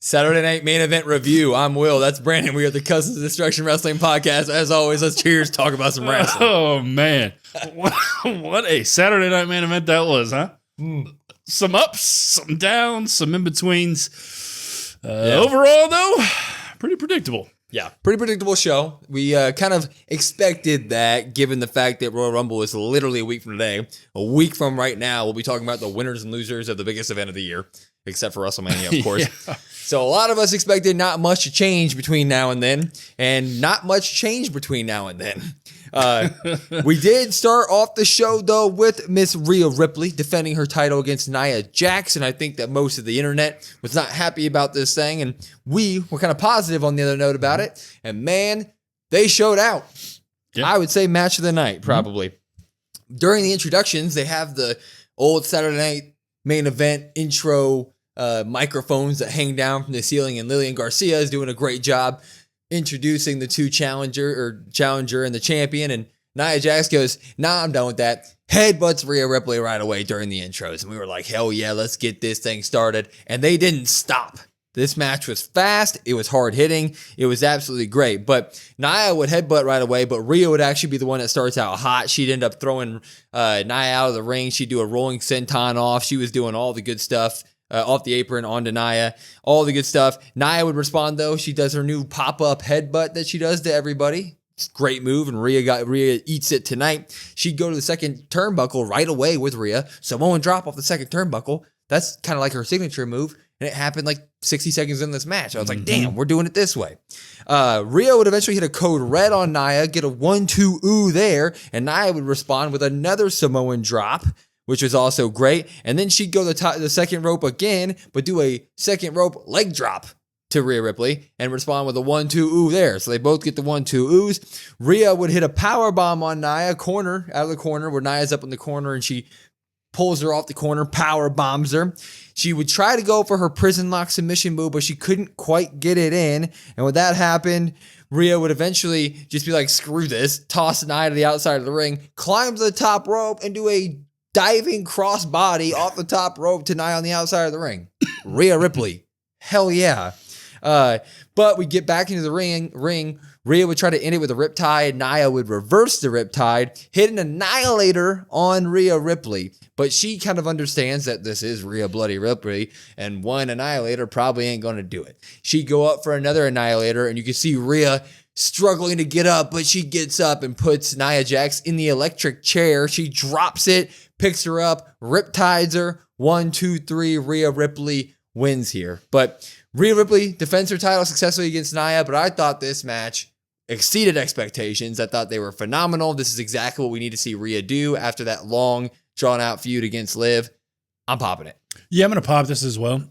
Saturday Night Main Event Review. I'm Will. That's Brandon. We are the Cousins of Destruction Wrestling Podcast. As always, let's cheers, talk about some wrestling. Oh, man. What a Saturday Night Main Event that was, huh? Some ups, some downs, some in-betweens. Overall, though, pretty predictable. Yeah, pretty predictable show. We kind of expected that, given the fact that Royal Rumble is literally a week from today. A week from right now, we'll be talking about the winners and losers of the biggest event of the year, except for WrestleMania, of course. Yeah. So a lot of us expected not much to change between now and then, and not much change between now and then. We did start off the show, though, with Miss Rhea Ripley defending her title against Nia Jax, and I think that most of the internet was not happy about this thing, and we were kind of positive on the other note about it, and man, they showed out. Yeah. I would say match of the night, probably. During the introductions, they have the old Saturday Night Main Event intro microphones that hang down from the ceiling, and Lillian Garcia is doing a great job introducing the two challenger and the champion, and Nia Jax goes, nah, I'm done with that. Headbutts Rhea Ripley right away during the intros, and we were like, hell yeah, let's get this thing started, and they didn't stop. This match was fast, it was hard hitting, it was absolutely great, but Nia would headbutt right away, but Rhea would actually be the one that starts out hot. She'd end up throwing Nia out of the ring, she'd do a rolling senton off, she was doing all the good stuff. Off the apron, onto Nia, all the good stuff. Nia would respond, though. She does her new pop-up headbutt that she does to everybody. It's a great move, and Rhea eats it tonight. She'd go to the second turnbuckle right away with Rhea. Samoan drop off the second turnbuckle. That's kind of like her signature move, and it happened like 60 seconds in this match. I was like, damn, we're doing it this way. Rhea would eventually hit a code red on Nia, get a 1-2 ooh there, and Nia would respond with another Samoan drop, which was also great. And then she'd go the second rope again, but do a second rope leg drop to Rhea Ripley and respond with a 1-2 ooh there. So they both get the 1-2 oohs. Rhea would hit a power bomb on Nia, out of the corner, where Nia's up in the corner, and she pulls her off the corner, power bombs her. She would try to go for her prison lock submission move, but she couldn't quite get it in. And when that happened, Rhea would eventually just be like, screw this, toss Nia to the outside of the ring, climb to the top rope, and do a diving crossbody off the top rope to Nia on the outside of the ring. Rhea Ripley. Hell yeah. But we get back into the ring. Rhea would try to end it with a riptide. Nia would reverse the riptide, hit an annihilator on Rhea Ripley. But she kind of understands that this is Rhea Bloody Ripley, and one annihilator probably ain't going to do it. She'd go up for another annihilator, and you can see Rhea struggling to get up, but she gets up and puts Nia Jax in the electric chair. She drops it, picks her up, riptides her. 1, 2, 3, Rhea Ripley wins here. But Rhea Ripley defends her title successfully against Nia, but I thought this match exceeded expectations. I thought they were phenomenal. This is exactly what we need to see Rhea do after that long, drawn-out feud against Liv. I'm popping it. Yeah, I'm going to pop this as well.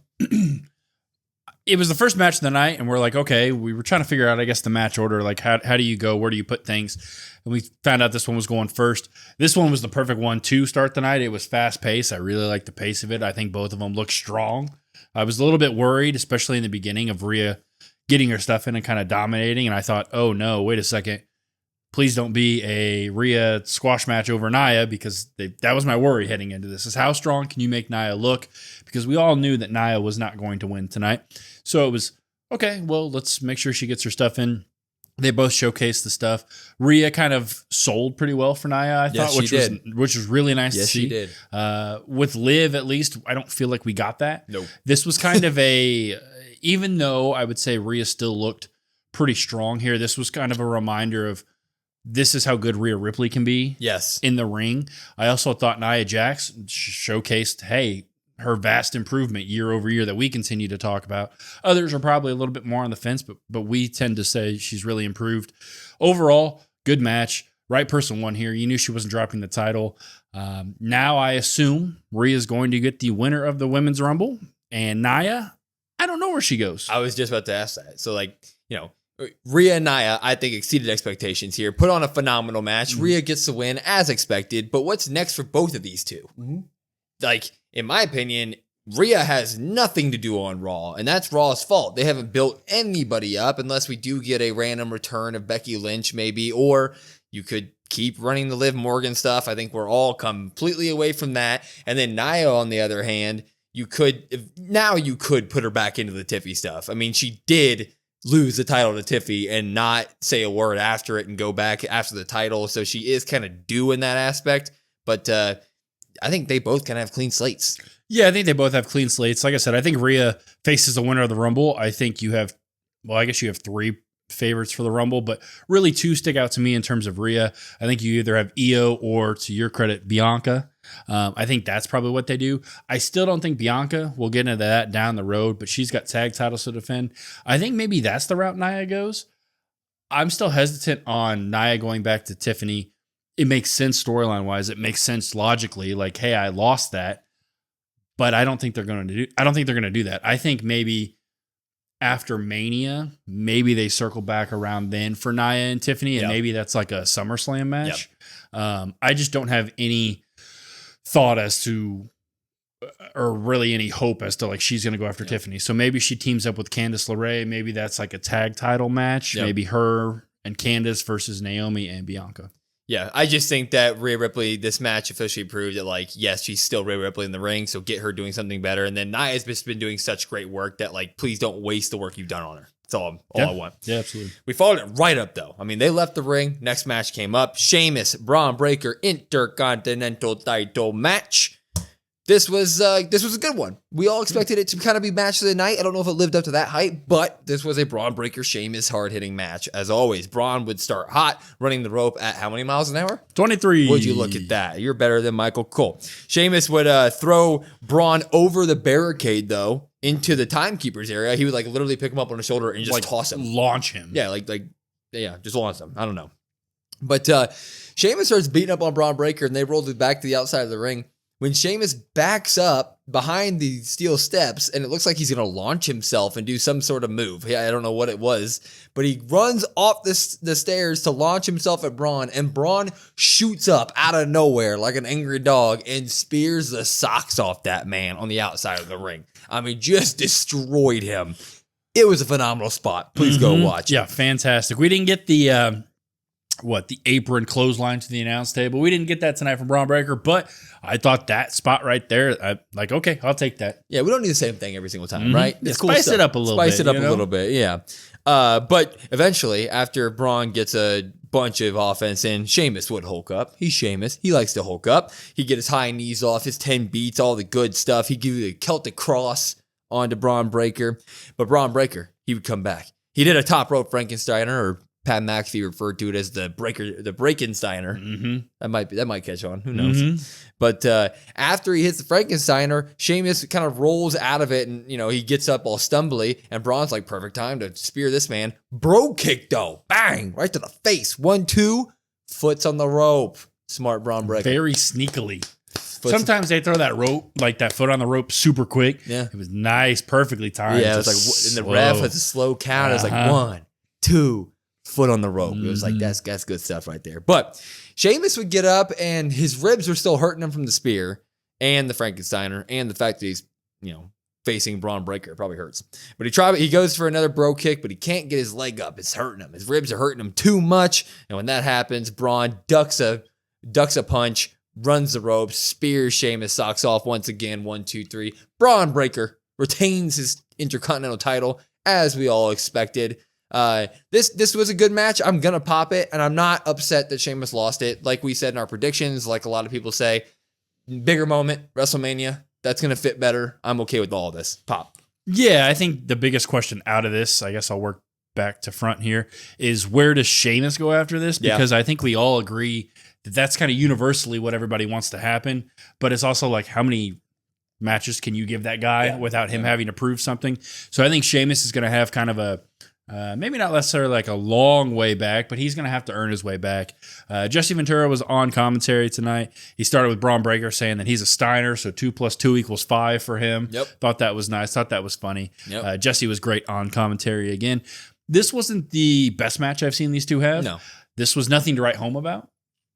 It was the first match of the night, and we're like, okay, we were trying to figure out, I guess, the match order. Like, how do you go? Where do you put things? And we found out this one was going first. This one was the perfect one to start the night. It was fast-paced. I really liked the pace of it. I think both of them looked strong. I was a little bit worried, especially in the beginning, of Rhea getting her stuff in and kind of dominating. And I thought, oh, no, wait a second. Please don't be a Rhea squash match over Nia, because that was my worry heading into this, is how strong can you make Nia look? Because we all knew that Nia was not going to win tonight. So it was, okay, well, let's make sure she gets her stuff in. They both showcased the stuff. Rhea kind of sold pretty well for Nia, I thought, which was really nice to see. Yes, she did. With Liv, at least, I don't feel like we got that. Nope. This was kind of even though I would say Rhea still looked pretty strong here, this was kind of a reminder of this is how good Rhea Ripley can be. Yes. In the ring. I also thought Nia Jax showcased, hey, her vast improvement year over year that we continue to talk about. Others are probably a little bit more on the fence, but we tend to say she's really improved. Overall, good match. Right person won here. You knew she wasn't dropping the title. Now I assume Rhea's going to get the winner of the Women's Rumble. And Nia, I don't know where she goes. I was just about to ask that. So, Rhea and Nia, I think, exceeded expectations here. Put on a phenomenal match. Rhea gets the win as expected. But what's next for both of these two? In my opinion, Rhea has nothing to do on Raw, and that's Raw's fault. They haven't built anybody up unless we do get a random return of Becky Lynch, maybe, or you could keep running the Liv Morgan stuff. I think we're all completely away from that. And then Nia, on the other hand, you could put her back into the Tiffy stuff. I mean, she did lose the title to Tiffy and not say a word after it and go back after the title. So she is kind of due in that aspect. But I think they both kind of have clean slates. Yeah, I think they both have clean slates. Like I said, I think Rhea faces the winner of the Rumble. I think you have, I guess you have 3 favorites for the Rumble, but really 2 stick out to me in terms of Rhea. I think you either have Io or, to your credit, Bianca. I think that's probably what they do. I still don't think Bianca will get into that down the road, but she's got tag titles to defend. I think maybe that's the route Nia goes. I'm still hesitant on Nia going back to Tiffany. It makes sense storyline wise. It makes sense logically. Like, hey, I lost that, but I don't think they're going to do. I don't think they're going to do that. I think maybe after Mania, maybe they circle back around then for Nia and Tiffany, and maybe that's like a SummerSlam match. I just don't have any thought as to, or really any hope as to like she's going to go after Tiffany. So maybe she teams up with Candice LeRae. Maybe that's like a tag title match. Maybe her and Candice versus Naomi and Bianca. Yeah, I just think that Rhea Ripley, this match officially proved that, like, yes, she's still Rhea Ripley in the ring, so get her doing something better. And then Nia's just been doing such great work that, like, please don't waste the work you've done on her. That's all I want. Yeah, absolutely. We followed it right up, though. I mean, they left the ring. Next match came up. Sheamus, Braun Breaker, Intercontinental title match. This was a good one. We all expected it to kind of be match of the night. I don't know if it lived up to that hype, but this was a Braun Breaker Sheamus hard-hitting match. As always, Braun would start hot, running the rope at how many miles an hour? 23. Would you look at that? You're better than Michael Cole. Sheamus would throw Braun over the barricade, though, into the timekeeper's area. He would like literally pick him up on his shoulder and just like toss him. Launch him. Yeah, just launch him. I don't know. But Sheamus starts beating up on Braun Breaker, and they rolled it back to the outside of the ring. When Sheamus backs up behind the steel steps, and it looks like he's going to launch himself and do some sort of move. I don't know what it was, but he runs off the stairs to launch himself at Braun, and Braun shoots up out of nowhere like an angry dog and spears the socks off that man on the outside of the ring. I mean, just destroyed him. It was a phenomenal spot. Please go watch it. Yeah, fantastic. We didn't get the apron clothesline to the announce table. We didn't get that tonight from Braun Breaker, but I thought that spot right there, okay, I'll take that. Yeah, we don't need the same thing every single time, right? It's cool. Spice it up a little bit. Spice it up a little bit, yeah. But eventually, after Braun gets a bunch of offense in, Sheamus would Hulk up. He's Sheamus. He likes to Hulk up. He'd get his high knees off, his 10 beats, all the good stuff. He'd give you the Celtic cross onto Braun Breaker. But Braun Breaker, he would come back. He did a top rope Frankensteiner, or Pat McAfee referred to it as the Breakensteiner. Mm-hmm. That might catch on. Who knows? Mm-hmm. But after he hits the Frankensteiner, Sheamus kind of rolls out of it, and he gets up all stumbly, and Braun's like, perfect time to spear this man. Bro kick though, bang, right to the face. 1-2, foot's on the rope. Smart Braun Breaker. Very sneakily. Sometimes they throw that rope, like that foot on the rope, super quick. Yeah, it was nice, perfectly timed. Yeah, it was like, and the ref has a slow count. It was like 1, 2. Foot on the rope. It was like, that's good stuff right there. But Sheamus would get up, and his ribs were still hurting him from the spear and the Frankensteiner, and the fact that he's, facing Braun Breaker. It probably hurts. But he goes for another bro kick, but he can't get his leg up. It's hurting him. His ribs are hurting him too much. And when that happens, Braun ducks a punch, runs the ropes, spears Sheamus, socks off once again. 1, 2, 3. Braun Breaker retains his Intercontinental title, as we all expected. This was a good match. I'm gonna pop it, and I'm not upset that Sheamus lost it. Like we said in our predictions, like a lot of people say, bigger moment, WrestleMania, that's gonna fit better. I'm okay with all this. Pop. Yeah, I think the biggest question out of this, I guess I'll work back to front here, is where does Sheamus go after this? Because I think we all agree that that's kind of universally what everybody wants to happen, but it's also like, how many matches can you give that guy without him having to prove something? So I think Sheamus is gonna have kind of a maybe not necessarily like a long way back, but he's going to have to earn his way back. Jesse Ventura was on commentary tonight. He started with Braun Breaker saying that he's a Steiner, so 2 + 2 = 5 for him. Yep. Thought that was nice. Thought that was funny. Yep. Jesse was great on commentary again. This wasn't the best match I've seen these two have. No. This was nothing to write home about.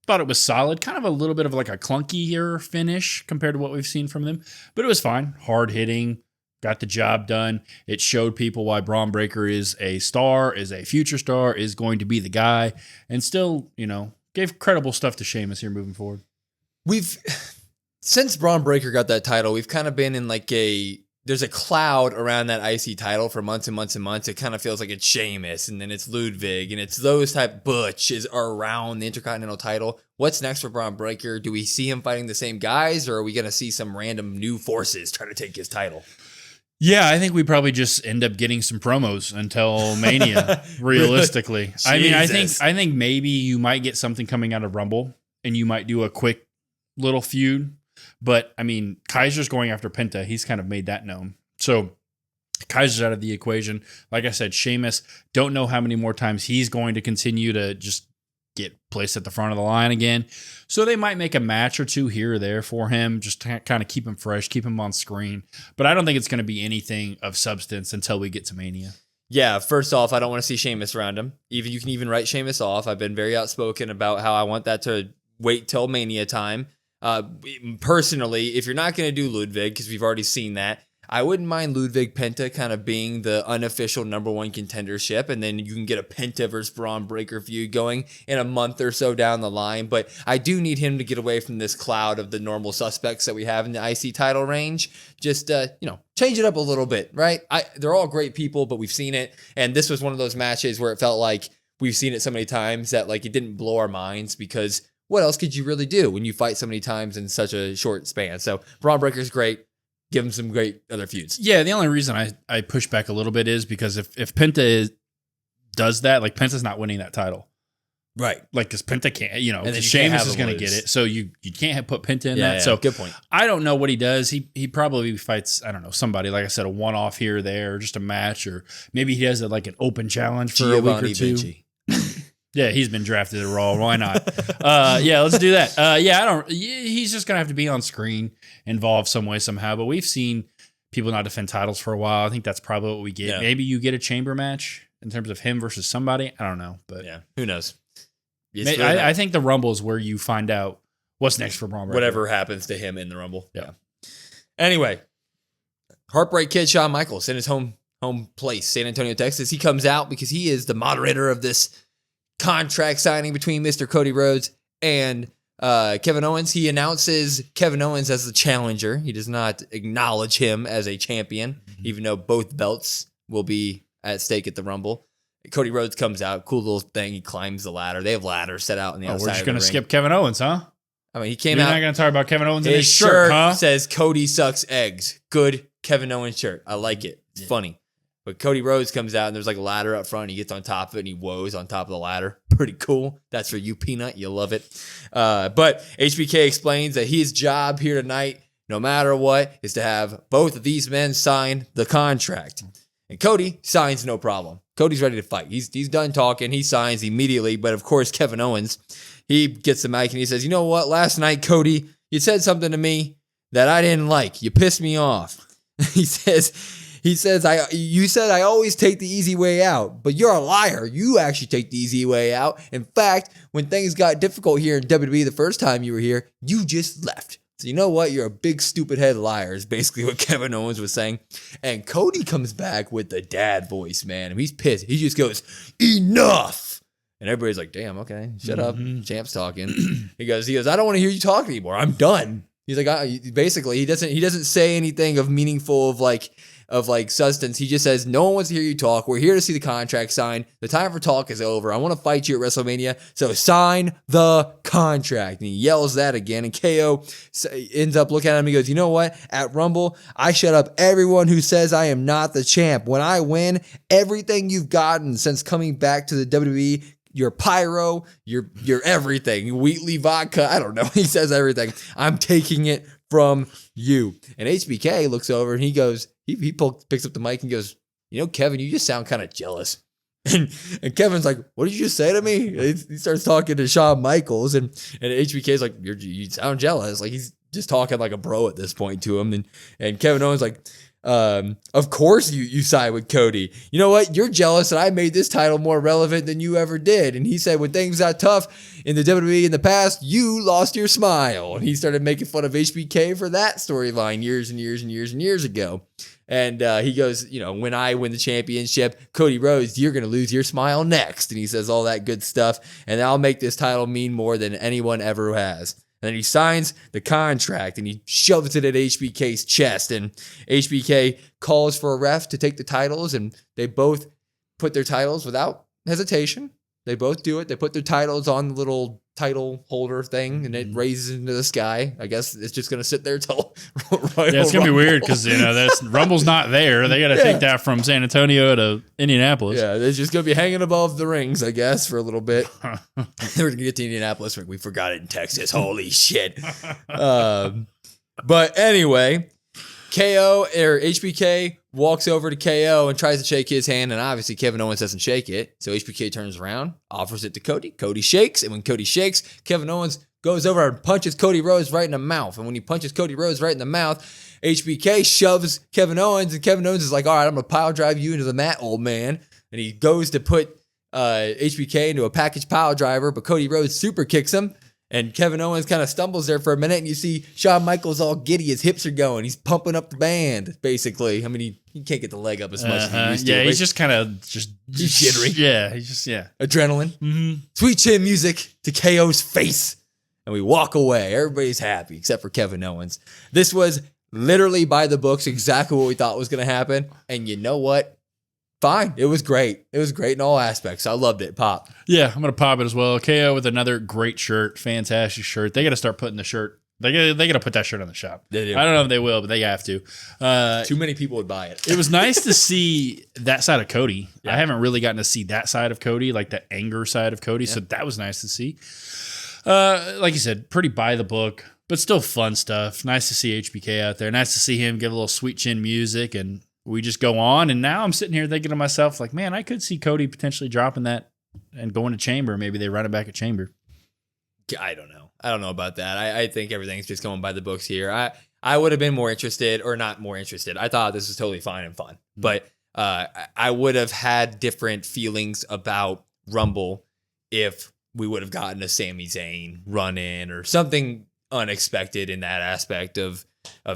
Thought it was solid. Kind of a little bit of like a clunkier finish compared to what we've seen from them, but it was fine. Hard hitting. Got the job done. It showed people why Braun Breaker is a star, is a future star, is going to be the guy, and still, gave credible stuff to Sheamus here moving forward. Since Braun Breaker got that title, we've kind of been in like there's a cloud around that IC title for months and months and months. It kind of feels like it's Sheamus, and then it's Ludwig, and it's those type. Butch is around the Intercontinental title. What's next for Braun Breaker? Do we see him fighting the same guys, or are we going to see some random new forces try to take his title? Yeah, I think we probably just end up getting some promos until Mania, realistically. I mean, I think maybe you might get something coming out of Rumble, and you might do a quick little feud. But, I mean, Kaiser's going after Penta. He's kind of made that known. So, Kaiser's out of the equation. Like I said, Sheamus, don't know how many more times he's going to continue to just get placed at the front of the line again. So, they might make a match or two here or there for him, just to kind of keep him fresh, keep him on screen. But I don't think it's going to be anything of substance until we get to Mania. Yeah, first off, I don't want to see Sheamus around him. You can even write Sheamus off. I've been very outspoken about how I want that to wait till Mania time. Personally, if you're not going to do Ludwig, because we've already seen that, I wouldn't mind Ludwig Penta kind of being the unofficial number one contendership, and then you can get a Penta versus Braun Breaker feud going in a month or so down the line. But I do need him to get away from this cloud of the normal suspects that we have in the IC title range. Just, change it up a little bit, right? They're all great people, but we've seen it. And this was one of those matches where it felt like we've seen it so many times that like it didn't blow our minds, because what else could you really do when you fight so many times in such a short span? So Braun Breaker's great. Give him some great other feuds. Yeah, the only reason I push back a little bit is because if Penta does that, like Penta's not winning that title. Right. Like, because Penta can't, because Sheamus is going to get it. So you can't put Penta in that. So good point. I don't know what he does. He probably fights, I don't know, somebody, like I said, a one-off here or there, or just a match, or maybe he does like an open challenge for a week or two. Yeah, he's been drafted at Raw. Why not? Let's do that. He's just going to have to be on screen, involved some way, somehow. But we've seen people not defend titles for a while. I think that's probably what we get. Yeah. Maybe you get a chamber match in terms of him versus somebody. I don't know. But yeah, who knows? I think the Rumble is where you find out what's next for Braun Breaker. Whatever happens to him in the Rumble. Yeah. Anyway, Heartbreak Kid Shawn Michaels in his home place, San Antonio, Texas. He comes out because he is the moderator of this contract signing between Mr. Cody Rhodes and Kevin Owens. He announces Kevin Owens as the challenger. He does not acknowledge him as a champion, even though both belts will be at stake at the Rumble. Cody Rhodes comes out, cool little thing. He climbs the ladder. They have ladders set out on the outside. We're just going to skip Kevin Owens, huh? I mean, he came out. You're not going to talk about Kevin Owens in his shirt, huh? Says Cody sucks eggs. Good Kevin Owens shirt. I like it. It's funny. But Cody Rhodes comes out, and there's like a ladder up front. He gets on top of it, and he woes on top of the ladder. Pretty cool. That's for you, Peanut. You love it. But HBK explains that his job here tonight, no matter what, is to have both of these men sign the contract. And Cody signs no problem. Cody's ready to fight. He's done talking. He signs immediately. But, of course, Kevin Owens, he gets the mic, and he says, you know what? Last night, Cody, you said something to me that I didn't like. You pissed me off. He says, you said I always take the easy way out, but you're a liar. You actually take the easy way out. In fact, when things got difficult here in WWE the first time you were here, you just left. So you know what? You're a big stupid head liar is basically what Kevin Owens was saying. And Cody comes back with the dad voice, man. And he's pissed. He just goes, enough. And everybody's like, damn, okay, shut up. Champ's talking. He goes, I don't want to hear you talk anymore. I'm done. He's like, basically, he doesn't say anything of meaningful of like substance. He just says, no one wants to hear you talk. We're here to see the contract signed. The time for talk is over. I want to fight you at WrestleMania. So sign the contract. And he yells that again. And KO ends up looking at him. He goes, you know what? At Rumble, I shut up everyone who says I am not the champ. When I win, everything you've gotten since coming back to the WWE, your pyro, your everything, Wheatley vodka, I don't know. He says everything. I'm taking it from you. And HBK looks over and he goes, he picks up the mic and goes, Kevin, you just sound kind of jealous. And Kevin's like, what did you just say to me? He starts talking to Shawn Michaels and HBK's like, you sound jealous. Like he's just talking like a bro at this point to him. And Kevin Owens like, of course you side with Cody. You know what? You're jealous that I made this title more relevant than you ever did. And he said when things got tough in the WWE in the past, you lost your smile. And he started making fun of HBK for that storyline years and years and years and years ago. And he goes, when I win the championship, Cody Rhodes, you're going to lose your smile next. And he says all that good stuff. And I'll make this title mean more than anyone ever has. And then he signs the contract and he shoves it at HBK's chest. And HBK calls for a ref to take the titles, and they both put their titles without hesitation. They both do it. They put their titles on the little title holder thing, and it raises into the sky. I guess it's just going to sit there till Royal it's going to be weird because, that's Rumble's not there. They got to take that from San Antonio to Indianapolis. Yeah, it's just going to be hanging above the rings, I guess, for a little bit. We're going to get to Indianapolis. We forgot it in Texas. Holy shit. But anyway, KO or HBK walks over to KO and tries to shake his hand, and obviously Kevin Owens doesn't shake it. So HBK turns around, offers it to Cody. Cody shakes, and when Cody shakes, Kevin Owens goes over and punches Cody Rhodes right in the mouth. And when he punches Cody Rhodes right in the mouth, HBK shoves Kevin Owens, and Kevin Owens is like, all right, I'm going to pile drive you into the mat, old man. And he goes to put HBK into a package pile driver, but Cody Rhodes super kicks him. And Kevin Owens kind of stumbles there for a minute, and you see Shawn Michaels all giddy. His hips are going. He's pumping up the band, basically. I mean, he can't get the leg up as much as he used to. Yeah, he's just kind of he's jittery. Yeah, he's just, Adrenaline. Mm-hmm. Sweet chin music to KO's face. And we walk away. Everybody's happy except for Kevin Owens. This was literally by the books, exactly what we thought was going to happen. And you know what? Fine. It was great. It was great in all aspects. I loved it. Pop. Yeah, I'm going to pop it as well. KO with another great shirt. Fantastic shirt. They got to start putting the shirt. They got to put that shirt on the shop. They do. I don't know if they will, but they have to. Too many people would buy it. It was nice to see that side of Cody. Yeah. I haven't really gotten to see that side of Cody, like the anger side of Cody. Yeah. So that was nice to see. Like you said, pretty by the book, but still fun stuff. Nice to see HBK out there. Nice to see him give a little sweet chin music, and we just go on. And now I'm sitting here thinking to myself, like, man, I could see Cody potentially dropping that and going to Chamber. Maybe they run it back at Chamber. I don't know. I don't know about that. I think everything's just going by the books here. I would have been more interested, or not more interested. I thought this was totally fine and fun, but I would have had different feelings about Rumble if we would have gotten a Sami Zayn run in or something unexpected in that aspect of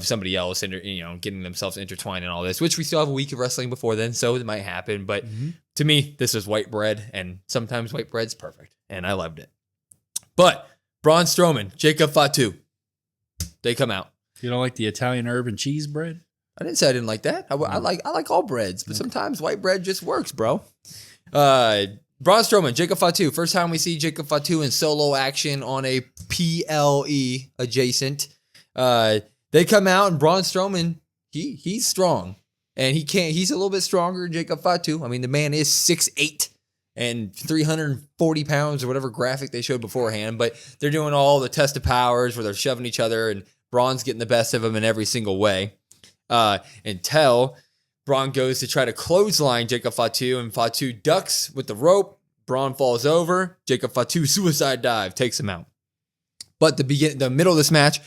somebody else and, getting themselves intertwined in all this, which we still have a week of wrestling before then, so it might happen. But to me, this was white bread, and sometimes white bread's perfect, and I loved it. But Braun Strowman, Jacob Fatu, they come out. You don't like the Italian herb and cheese bread? I didn't say I didn't like that. I like all breads, but sometimes white bread just works, bro. Braun Strowman, Jacob Fatu. First time we see Jacob Fatu in solo action on a PLE adjacent. They come out, and Braun Strowman, he's strong, and he's a little bit stronger than Jacob Fatu. I mean, the man is 6'8" and 340 pounds or whatever graphic they showed beforehand, but they're doing all the test of powers where they're shoving each other, and Braun's getting the best of him in every single way. Until Braun goes to try to clothesline Jacob Fatu, and Fatu ducks with the rope. Braun falls over. Jacob Fatu suicide dive takes him out. But the middle of this match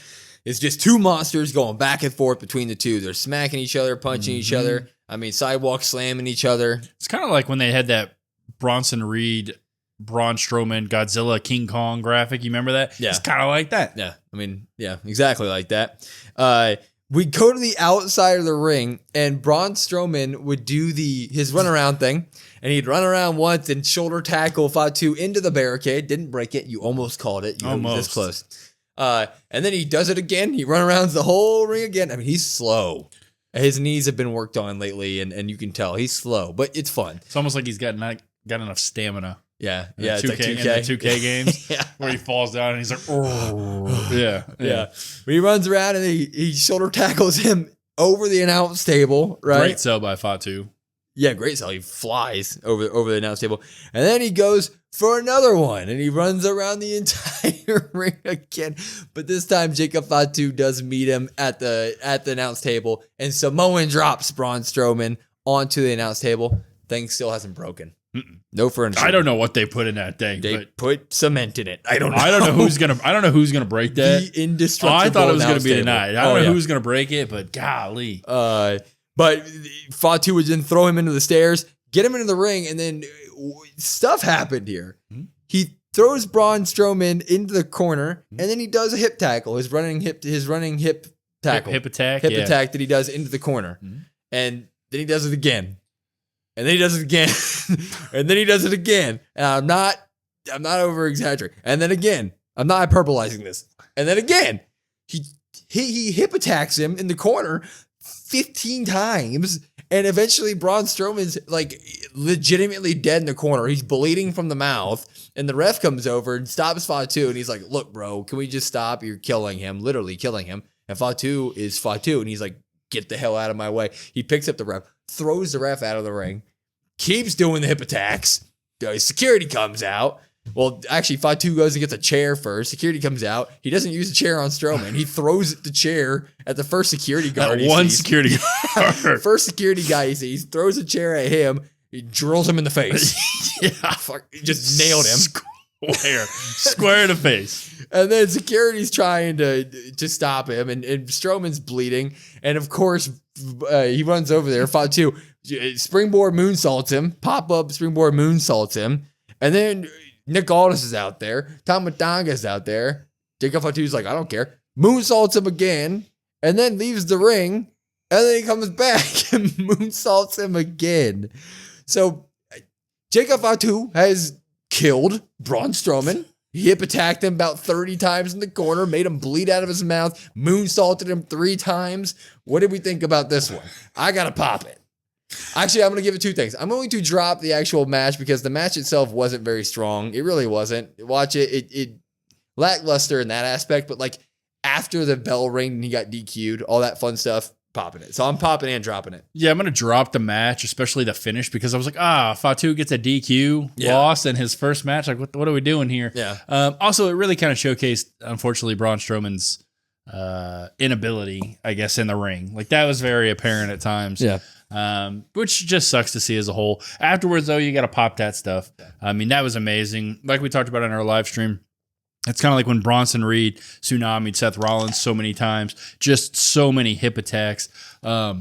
is just two monsters going back and forth between the two. They're smacking each other, punching each other. I mean, sidewalk slamming each other. It's kind of like when they had that Bronson Reed, Braun Strowman, Godzilla, King Kong graphic. You remember that? Yeah. It's kind of like that. Yeah. I mean, yeah, exactly like that. We go to the outside of the ring, and Braun Strowman would do his runaround thing, and he'd run around once and shoulder tackle Fatu into the barricade. Didn't break it. You almost called it. You were this close. And then he does it again. He runarounds the whole ring again. I mean, he's slow. His knees have been worked on lately, and you can tell he's slow, but it's fun. It's almost like he's got enough stamina. Yeah. It's like 2K. In the 2K games where he falls down and he's like, oh. Yeah. He runs around and he shoulder tackles him over the announce table, right? Great sell by Fatu. Yeah, great sell. He flies over the announce table. And then he goes for another one, and he runs around the entire ring again. But this time, Jacob Fatu does meet him at the announce table, and Samoan drops Braun Strowman onto the announce table. Thing still hasn't broken. No furniture. I don't know what they put in that thing. They put cement in it. I don't know. I don't know who's gonna break that. The indestructible. I thought it was gonna be tonight. I don't know who's gonna break it, but golly. But Fatu would then throw him into the stairs, get him into the ring, and then stuff happened here. He throws Braun Strowman into the corner, and then he does a hip tackle, his running hip tackle, hip attack that he does into the corner, and then he does it again. And then he does it again. And then he does it again. And I'm not over exaggerating. And then again, I'm not hyperbolizing this. And then again, he hip attacks him in the corner 15 times. And eventually Braun Strowman's like legitimately dead in the corner. He's bleeding from the mouth. And the ref comes over and stops Fatu. And he's like, look, bro, can we just stop? You're killing him, literally killing him. And Fatu is Fatu. And he's like, get the hell out of my way. He picks up the ref, throws the ref out of the ring, keeps doing the hip attacks. Security comes out. Well, actually, Fatu goes and gets a chair first. Security comes out. He doesn't use the chair on Strowman. He throws the chair at the first security guard. Security guard. First security guy he sees, throws a chair at him. He drills him in the face. He just nailed him. Square in the face. And then security's trying to stop him, and Strowman's bleeding. And of course, he runs over there. Fatu springboard moonsaults him. Pop up springboard moonsaults him. And then Nick Aldis is out there. Tama Tonga's out there. Jacob Fatu's like, I don't care. Moonsaults him again. And then leaves the ring. And then he comes back and moonsaults him again. So Jacob Fatu has killed Braun Strowman. He hip attacked him about 30 times in the corner, made him bleed out of his mouth, moonsaulted him 3 times. What did we think about this one? I got to pop it. Actually, I'm going to give it 2 things. I'm going to drop the actual match because the match itself wasn't very strong. It really wasn't. Watch it. It lackluster in that aspect, but like after the bell rang and he got DQ'd, all that fun stuff, popping it. So I'm popping and dropping it. Yeah, I'm going to drop the match, especially the finish, because I was like, Fatu gets a DQ loss in his first match. Like, what are we doing here? Yeah. Also, it really kind of showcased, unfortunately, Braun Strowman's inability, I guess, in the ring. Like, that was very apparent at times. Yeah. Which just sucks to see as a whole. Afterwards, though, you got to pop that stuff. I mean, that was amazing. Like we talked about in our live stream, it's kind of like when Bronson Reed tsunami'd Seth Rollins so many times, just so many hip attacks. I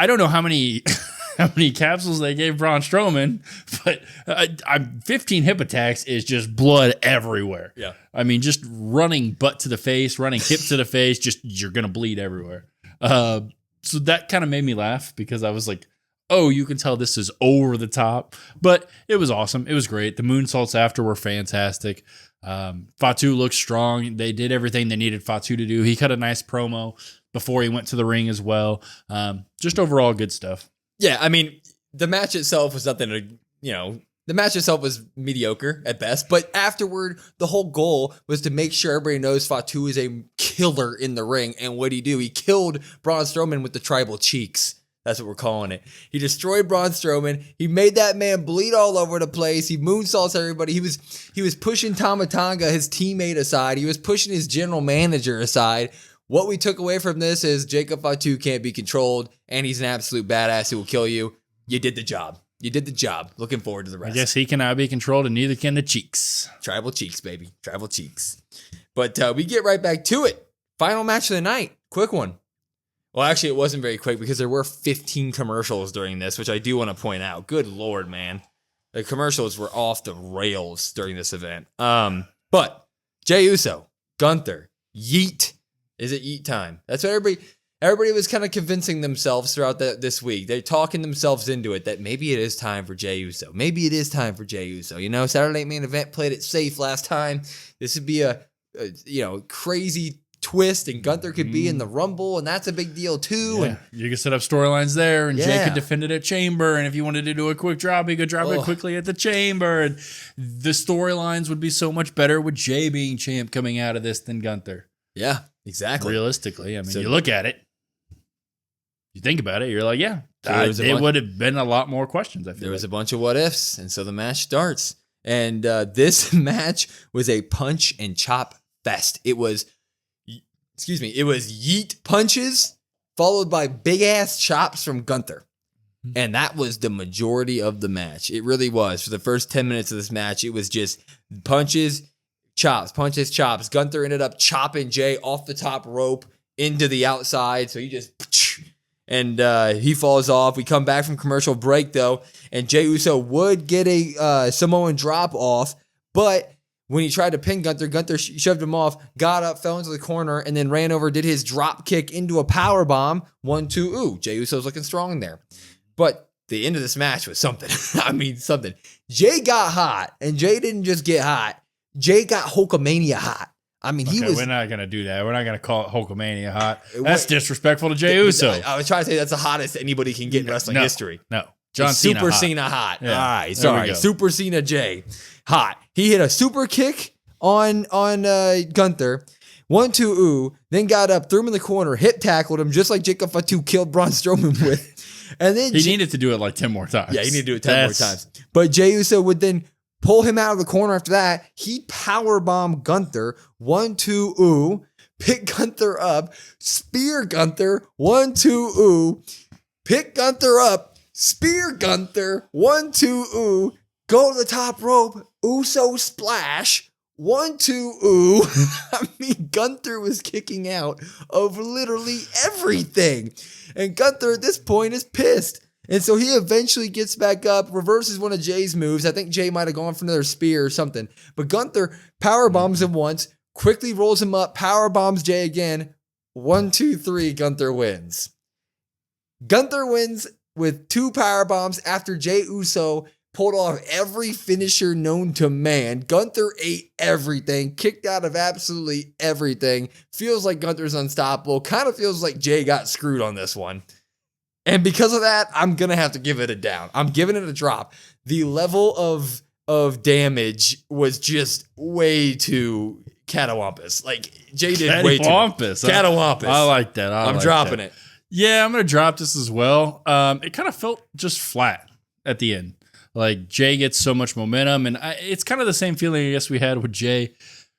don't know how many capsules they gave Braun Strowman, but 15 hip attacks is just blood everywhere. Yeah. I mean, just running butt to the face, running hip to the face, just you're going to bleed everywhere. So that kind of made me laugh because I was like, oh, you can tell this is over the top. But it was awesome. It was great. The moonsaults after were fantastic. Fatu looked strong. They did everything they needed Fatu to do. He cut a nice promo before he went to the ring as well. Just overall good stuff. Yeah, I mean, the match itself was nothing to, the match itself was mediocre at best, but afterward, the whole goal was to make sure everybody knows Fatu is a killer in the ring. And what did he do? He killed Braun Strowman with the tribal cheeks. That's what we're calling it. He destroyed Braun Strowman. He made that man bleed all over the place. He moonsaults everybody. He was pushing Tama Tonga, his teammate, aside. He was pushing his general manager aside. What we took away from this is Jacob Fatu can't be controlled, and he's an absolute badass who will kill you. You did the job. You did the job. Looking forward to the rest. I guess he cannot be controlled, and neither can the cheeks. Tribal cheeks, baby. Tribal cheeks. But we get right back to it. Final match of the night. Quick one. Well, actually, it wasn't very quick because there were 15 commercials during this, which I do want to point out. Good Lord, man. The commercials were off the rails during this event. But Jey Uso, Gunther, Yeet. Is it Yeet time? That's what everybody was kind of convincing themselves throughout this week. They're talking themselves into it that maybe it is time for Jey Uso. Maybe it is time for Jey Uso. Saturday Night Main Event played it safe last time. This would be a crazy twist, and Gunther could be in the Rumble, and that's a big deal too. Yeah. And you could set up storylines there, and Jey could defend it at Chamber, and if you wanted to do a quick drop, he could drop it quickly at the Chamber, and the storylines would be so much better with Jey being champ coming out of this than Gunther. Yeah, exactly. Realistically, I mean, you look at it, you think about it, you're like, it would have been a lot more questions. I feel there was a bunch of what ifs, and so the match starts, and this match was a punch and chop fest. It was yeet punches followed by big ass chops from Gunther. And that was the majority of the match. It really was. For the first 10 minutes of this match, it was just punches, chops. Gunther ended up chopping Jey off the top rope into the outside. So he just, and he falls off. We come back from commercial break though, and Jey Uso would get a Samoan drop off, but when he tried to pin Gunther shoved him off, got up, fell into the corner, and then ran over, did his drop kick into a power bomb. 1, 2, ooh, Jey Uso's looking strong there. But the end of this match was something. I mean, something. Jey got hot, and Jey didn't just get hot. Jey got Hulkamania hot. I mean, We're not gonna do that. We're not gonna call it Hulkamania hot. That's disrespectful to Jey Uso. I was trying to say that's the hottest anybody can get in wrestling history. No, John Cena Super hot. Cena hot. Yeah, All right, there sorry, we go. Super Cena Jey hot. He hit a super kick on Gunther. 1-2 ooh, then got up, threw him in the corner, hip tackled him just like Jacob Fatu killed Braun Strowman with. And then he needed to do it like 10 more times. Yeah, he needed to do it 10 more times. But Jey Uso would then pull him out of the corner after that. He powerbombed Gunther. 1-2 ooh. Pick Gunther up. Spear Gunther. 1-2 ooh. Pick Gunther up. Spear Gunther. 1-2 ooh. Go to the top rope. Uso splash. 1-2 ooh. I mean, Gunther was kicking out of literally everything. And Gunther at this point is pissed. And so he eventually gets back up, reverses one of Jay's moves. I think Jey might have gone for another spear or something. But Gunther power bombs him once, quickly rolls him up, power bombs Jey again. 1, 2, 3, Gunther wins. Gunther wins with 2 power bombs after Jey Uso pulled off every finisher known to man. Gunther ate everything, kicked out of absolutely everything. Feels like Gunther's unstoppable. Kind of feels like Jey got screwed on this one. And because of that, I'm going to have to give it a down. I'm giving it a drop. The level of damage was just way too catawampus. Like, Jey did way too much. Catawampus. I like that. I'm dropping it. Yeah, I'm going to drop this as well. It kind of felt just flat at the end. Like, Jey gets so much momentum, and it's kind of the same feeling I guess we had with Jey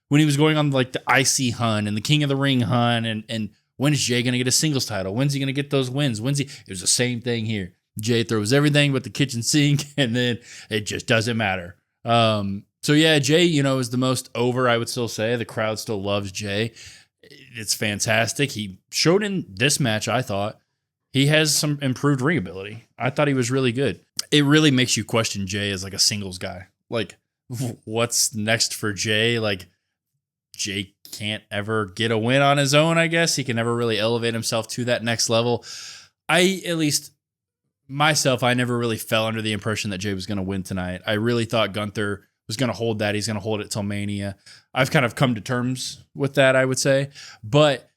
when he was going on like the IC hunt and the King of the Ring hunt, and when is Jey going to get a singles title? When's he going to get those wins? It was the same thing here. Jey throws everything but the kitchen sink, and then it just doesn't matter. So yeah, Jey, is the most over, I would still say. The crowd still loves Jey. It's fantastic. He showed in this match, I thought, he has some improved ring ability. I thought he was really good. It really makes you question Jey as like a singles guy. Like, what's next for Jey? Like, Jey can't ever get a win on his own, I guess. He can never really elevate himself to that next level. At least myself, I never really fell under the impression that Jey was going to win tonight. I really thought Gunther was going to hold that. He's going to hold it till Mania. I've kind of come to terms with that, I would say. But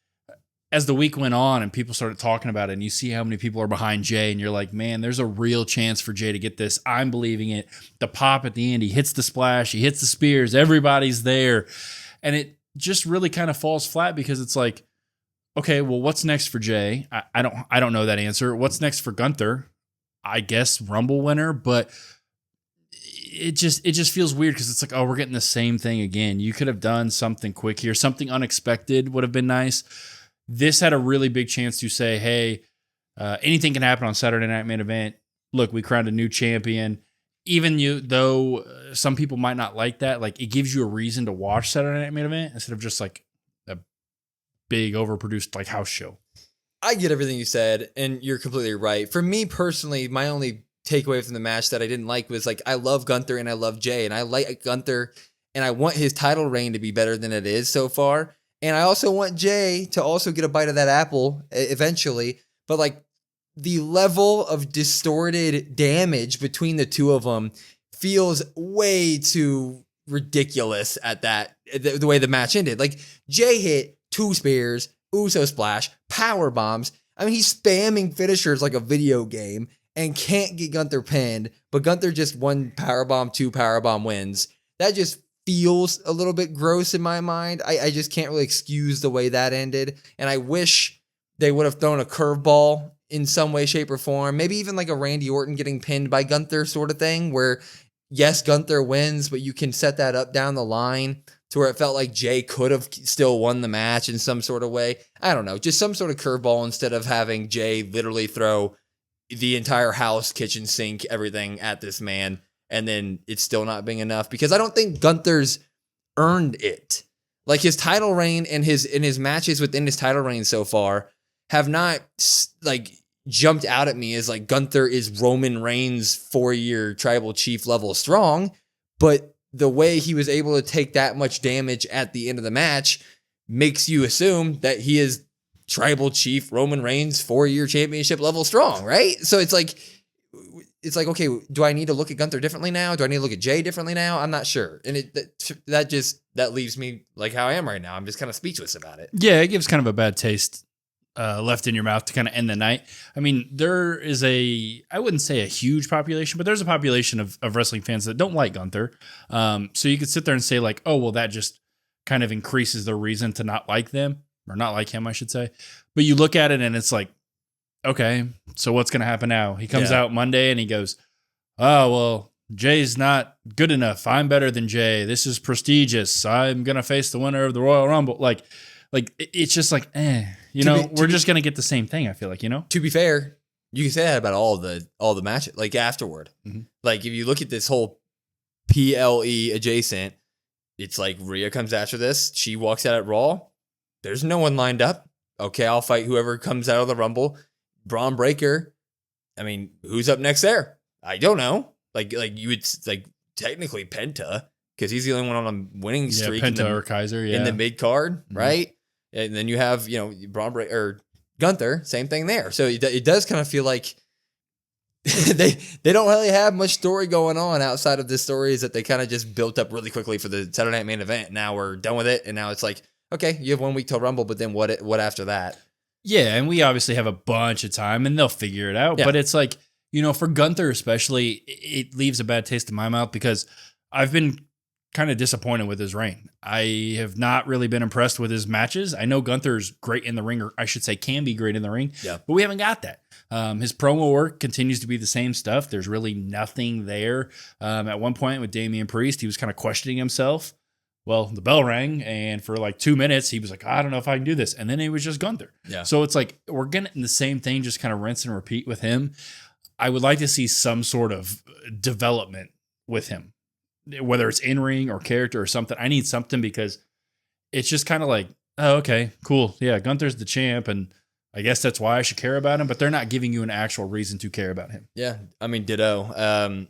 as the week went on and people started talking about it, and you see how many people are behind Jey, and you're like, man, there's a real chance for Jey to get this. I'm believing it. The pop at the end, he hits the splash, he hits the spears, everybody's there. And it just really kind of falls flat because it's like, okay, well, what's next for Jey? I don't know that answer. What's next for Gunther? I guess Rumble winner, but it just feels weird because it's like, oh, we're getting the same thing again. You could have done something quick here. Something unexpected would have been nice. This had a really big chance to say, hey, anything can happen on Saturday Night Main Event. Look, we crowned a new champion. Even though some people might not like that, like, it gives you a reason to watch Saturday Night Main Event instead of just like a big overproduced like house show. I get everything you said, and you're completely right. For me personally, my only takeaway from the match that I didn't like was like, I love Gunther and I love Jey, and I like Gunther and I want his title reign to be better than it is so far. And I also want Jey to also get a bite of that apple eventually. But like, the level of distorted damage between the two of them feels way too ridiculous at that, the way the match ended. Like, Jey hit 2 spears, Uso splash, power bombs. I mean, he's spamming finishers like a video game and can't get Gunther pinned, but Gunther just 1 powerbomb, 2 powerbomb wins. That just feels a little bit gross in my mind. I just can't really excuse the way that ended. And I wish they would have thrown a curveball in some way, shape, or form. Maybe even like a Randy Orton getting pinned by Gunther sort of thing, where yes, Gunther wins, but you can set that up down the line to where it felt like Jey could have still won the match in some sort of way. I don't know, just some sort of curveball instead of having Jey literally throw the entire house, kitchen sink, everything at this man, and then it's still not being enough, because I don't think Gunther's earned it. Like, his title reign and his matches within his title reign so far have not like jumped out at me as like Gunther is Roman Reigns 4-year tribal chief level strong, but the way he was able to take that much damage at the end of the match makes you assume that he is tribal chief Roman Reigns 4-year championship level strong, right? So it's like, it's like, okay, do I need to look at Gunther differently now? Do I need to look at Jey differently now? I'm not sure. And that leaves me like how I am right now. I'm just kind of speechless about it. Yeah, it gives kind of a bad taste left in your mouth to kind of end the night. I mean, there is I wouldn't say a huge population, but there's a population of wrestling fans that don't like Gunther. So you could sit there and say like, oh, well, that just kind of increases the reason to not like them, or not like him, I should say. But you look at it and it's like, okay, so what's going to happen now? He comes out Monday and he goes, oh, well, Jay's not good enough. I'm better than Jey. This is prestigious. I'm going to face the winner of the Royal Rumble. Like it's just like, we're just going to get the same thing, I feel like, To be fair, you can say that about all the matches, like afterward. Mm-hmm. Like if you look at this whole PLE adjacent, it's like Rhea comes after this. She walks out at Raw. There's no one lined up. Okay, I'll fight whoever comes out of the Rumble. Braun Breaker. I mean, who's up next there? I don't know. Like you would like technically Penta, because he's the only one on a winning streak. Penta or Kaiser, in the mid card, right? And then you have Braun Breaker or Gunther, same thing there. So it does kind of feel like they don't really have much story going on outside of the stories that they kind of just built up really quickly for the Saturday Night Main Event. Now we're done with it, and now it's like, okay, you have 1 week till Rumble, but then what after that? Yeah, and we obviously have a bunch of time, and they'll figure it out. Yeah. But it's like, for Gunther especially, it leaves a bad taste in my mouth because I've been kind of disappointed with his reign. I have not really been impressed with his matches. I know Gunther's great in the ring, or I should say can be great in the ring, but we haven't got that. His promo work continues to be the same stuff. There's really nothing there. At one point with Damian Priest, he was kind of questioning himself. Well, the bell rang, and for like 2 minutes, he was like, I don't know if I can do this. And then it was just Gunther. Yeah. So it's like, we're getting the same thing, just kind of rinse and repeat with him. I would like to see some sort of development with him, whether it's in-ring or character or something. I need something, because it's just kind of like, oh, okay, cool. Yeah, Gunther's the champ, and I guess that's why I should care about him, but they're not giving you an actual reason to care about him. Yeah, I mean, ditto.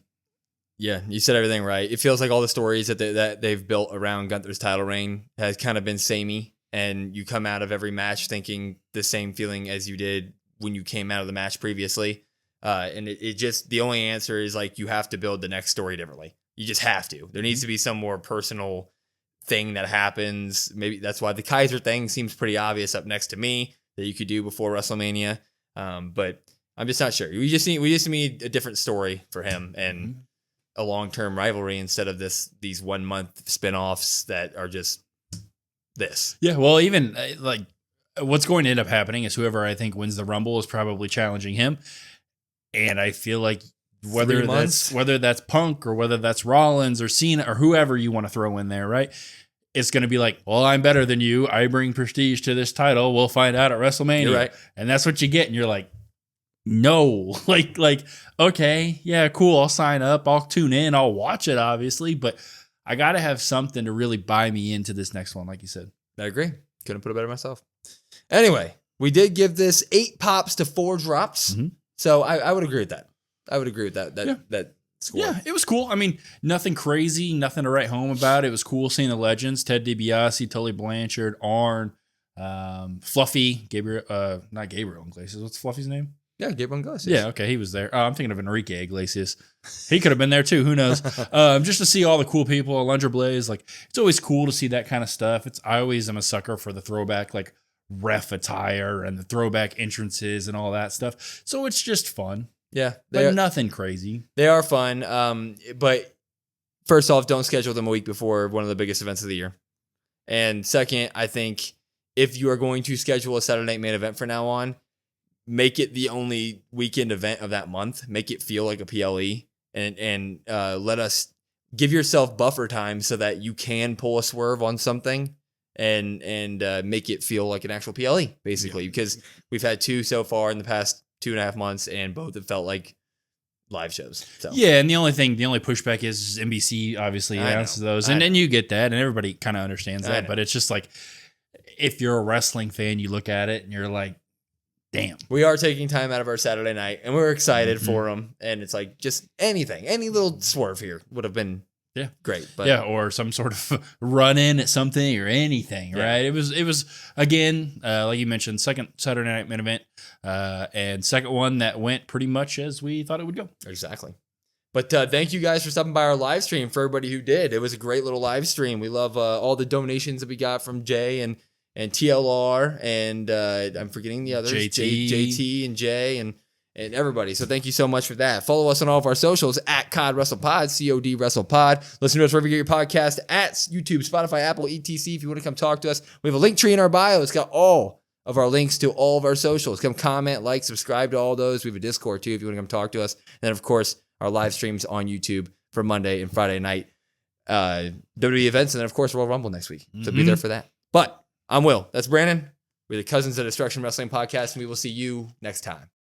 Yeah, you said everything right. It feels like all the stories that they've built around Gunther's title reign has kind of been samey, and you come out of every match thinking the same feeling as you did when you came out of the match previously. And it just, the only answer is like, you have to build the next story differently. You just have to. There needs to be some more personal thing that happens. Maybe that's why the Kaiser thing seems pretty obvious up next to me that you could do before WrestleMania. But I'm just not sure. We just need a different story for him, and a long-term rivalry instead of these 1 month spinoffs that are just this. Yeah, well, even like what's going to end up happening is whoever I think wins the Rumble is probably challenging him, and I feel like whether that's Punk or whether that's Rollins or Cena or whoever you want to throw in there, right? It's going to be like, well, I'm better than you. I bring prestige to this title. We'll find out at WrestleMania. You're right. And that's what you get, and you're like, no, like, okay, yeah, cool. I'll sign up. I'll tune in. I'll watch it, obviously, but I got to have something to really buy me into this next one, like you said. I agree. Couldn't put it better myself. Anyway, we did give this 8 pops to 4 drops. So I would agree with that. I would agree with that score. Yeah, it was cool. I mean, nothing crazy, nothing to write home about. It was cool seeing the legends, Ted DiBiase, Tully Blanchard, Arn, Fluffy, not Gabriel Iglesias. What's Fluffy's name? Yeah, Gabriel Iglesias. Yeah, okay, he was there. I'm thinking of Enrique Iglesias. He could have been there too. Who knows? Just to see all the cool people, Alundra Blaze. Like, it's always cool to see that kind of stuff. I always am a sucker for the throwback, like ref attire and the throwback entrances and all that stuff. So it's just fun. Yeah, but nothing crazy. They are fun. But first off, don't schedule them a week before one of the biggest events of the year. And second, I think if you are going to schedule a Saturday Night Main Event from now on, make it the only weekend event of that month. Make it feel like a PLE, and let us give yourself buffer time so that you can pull a swerve on something and make it feel like an actual PLE, basically. Because we've had 2 so far in the past 2.5 months, and both have felt like live shows. So. Yeah, and the only pushback is NBC obviously announces those, and then you get that, and everybody kind of understands that. But it's just like, if you're a wrestling fan, you look at it and you're like, damn. We are taking time out of our Saturday night, and we're excited for them. And it's like, just anything, any little swerve here would have been Yeah. great. But yeah, or some sort of run in at something or anything, right? It was again, like you mentioned, second Saturday Night main event, and second one that went pretty much as we thought it would go. Exactly. But thank you guys for stopping by our live stream. For everybody who did, it was a great little live stream. We love all the donations that we got from Jay and TLR, and I'm forgetting the others, JT and Jay and everybody. So thank you so much for that. Follow us on all of our socials at COD WrestlePod, COD WrestlePod. Listen to us wherever you get your podcast, at YouTube, Spotify, Apple, etc. If you want to come talk to us, we have a link tree in our bio. It's got all of our links to all of our socials. Come comment, like, subscribe to all those. We have a Discord too if you want to come talk to us. And then, of course, our live streams on YouTube for Monday and Friday night WWE events. And then, of course, Royal Rumble next week. So be there for that. But I'm Will. That's Brandon. We're the Cousins of Destruction Wrestling Podcast, and we will see you next time.